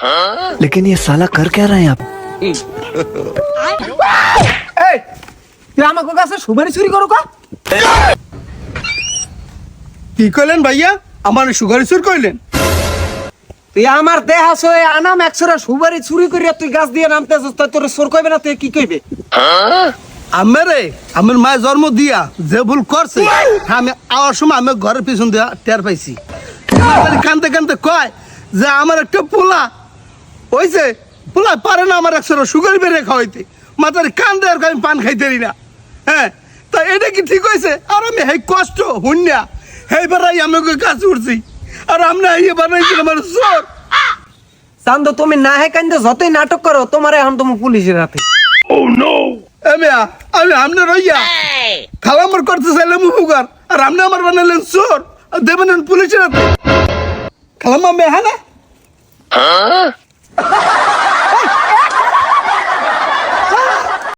लेकिन ये साला कर क्या रहा है यहाँ पे? এই তুই আমাকে কাছে সুপারি চুরি করো কা? কি কইলেন ভাইয়া? আমার সুগার চুর কইলেন? তুই আমার দেহ আছে আনাম একশোরা সুপারি চুরি করিয়া তুই গাছ দিয়ে নামতেছিস তাই তোর চোর কইবে না তুই কি কইবে? আমারে আমার মা জন্ম দিয়া যে ভুল করছে আমি আওয়ার সময় আমি ঘরের পিছন দিয়া টের পাইছি। কানতে কানতে কয় যে আমার একটা পোলা হইছে, পোলা পারে না আমার একশো সুগার বেড়ে খাওয়াইতে, মাথার কান্দে আর আমি পান খাইতেরি না। হ্যাঁ, তা এটা কি ঠিক হয়েছে? আর আমি হেই কষ্ট হুন্যা হেইবারাই আমাকে কাছে উঠছি, আর আমরা ইয়ে বানাইছি আমার চোর। চান্দ তুমি না হে কান্দে যতই নাটক করো তোমার এখন তুমি পুলিশের হাতে। আমি আপনার রইয়া খালা আমার করতে চাইলাম উপকার, আর আপনি আমার বানালেন চোর আর দেবেন পুলিশের হাতে। খালাম আমি হ্যাঁ না